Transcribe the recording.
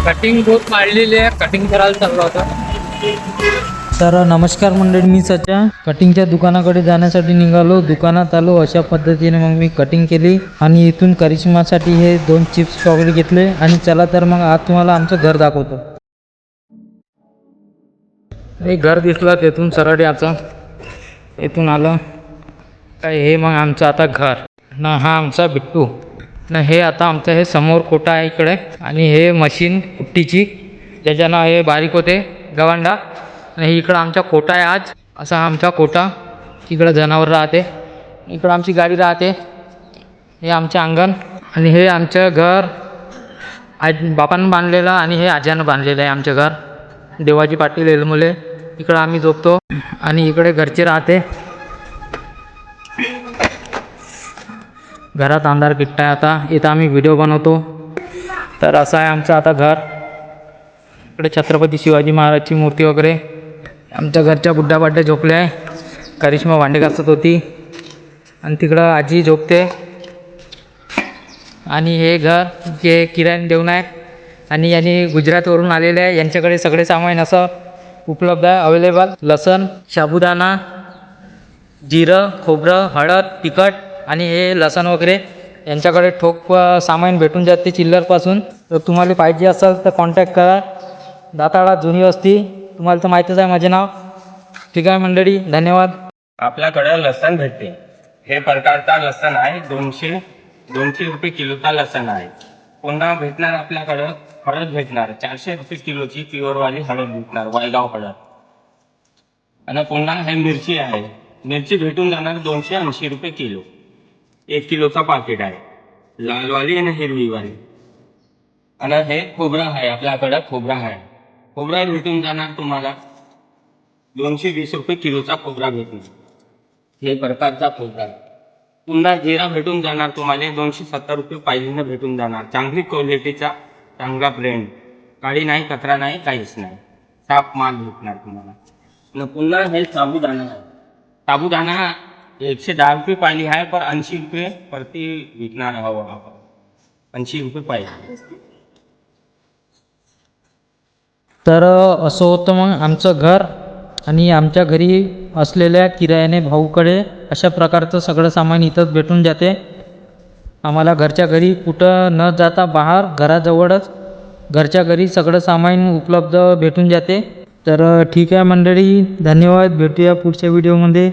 Cutting बहुत मारलेली आहे, कटिंग करायला चाललो होता. तर नमस्कार मंडळी, मी सध्या कटिंगच्या दुकानाकडे जाण्यासाठी निघालो. दुकानात आलो, अशा पद्धतीने मग मी कटिंग केली आणि इथून करिश्मासाठी हे 2 चिप्स वगैरे घेतले. आणि चला तर मग आज तुम्हाला आमचं घर दाखवतो. हे घर दिसलं तेथून सरळ याचं, इथून आलं काय हे मग आमचं आता घर ना. हा आमचा बिट्टू ना. हे आता आमचं हे समोर कोटा आहे इकडे, आणि हे मशीन कुट्टीची ज्याच्यानं हे बारीक होते गवांडा. आणि इकडं आमचा कोटा आहे आज. असा हा आमचा कोटा. इकडं जनावर राहते, इकडं आमची गाडी राहते. हे आमचे अंगण आणि हे आमचं घर बापानं बांधलेलं आणि हे आज्यानं बांधलेलं आहे आमचं घर. देवाची पाटील एलमुले. इकडं आम्ही झोपतो आणि इकडे घरचे राहते. घरात अंधार किट्टा आहे आता. इथं आम्ही व्हिडिओ बनवतो. तर असं आहे आमचं आता घर. इकडे छत्रपती शिवाजी महाराजची मूर्ती वगैरे. आमच्या घरच्या बुड्ढा बाड्या झोपल्या आहे. करिश्मा भांडे घासत होती आणि तिकडं आजी झोपते. आणि हे घर जे किराणा देऊन आहे आणि यांनी गुजरातवरून आलेले आहे. यांच्याकडे सगळे सामान असं उपलब्ध आहे, अवेलेबल. लसण, साबुदाणा, जिरं, खोबरं, हळद, तिखट आणि हे लसण वगैरे यांच्याकडे ठोक सामान भेटून जाते चिल्लरपासून. तर तुम्हाला पाहिजे असेल तर कॉन्टॅक्ट करा. दाताळा जुनी वस्ती. तुम्हाला तर माहीतच आहे माझे नाव. ठीक आहे मंडळी, धन्यवाद. आपल्याकडे लसण भेटते. हे प्रकारचा लसण आहे. 200 रुपये किलोचा लसण आहे. पुन्हा भेटणार आपल्याकडं हळद भेटणार. 400 रुपये किलोची प्युअरवाली हळद भेटणार, वायगाव हळद. आणि पुन्हा हे मिरची आहे. मिरची भेटून जाणार 280 रुपये किलो. 1 किलोचा पाकिट आहे, लालवाली आणि हिरवीवाली. आणि हे खोबरं आहे आपल्याकडं. खोबरा भेटून जाणार तुम्हाला 220 रुपये किलोचा खोबरा भेटणार. हे प्रकारचा खोबरा. पुन्हा जिरा भेटून जाणार तुम्हाला 270 रुपये पाहिजे भेटून जाणार. चांगली क्वालिटीचा, चांगला ब्रँड. काळी नाही, कचरा नाही, काहीच नाही. साफ माल भेटणार तुम्हाला. आणि पुन्हा हे साबुदाणा आहे. साबुदाणा 110 रुपये पाहिली आहे, पण 80 रुपये प्रति विकणार हवं आपण. 80 रुपये पाहिजे. तर असं होतं मग आमचं घर. आणि आमच्या घरी असलेल्या किरायाने भाऊकडे अशा प्रकारचं सगळं सामान इथंच भेटून जाते. आम्हाला घरच्या घरी कुठं न जाता बाहेर घराजवळच घरच्या घरी सगळं सामान उपलब्ध भेटून जाते. तर ठीक आहे मंडळी, धन्यवाद. भेटूया पुढच्या व्हिडिओमध्ये.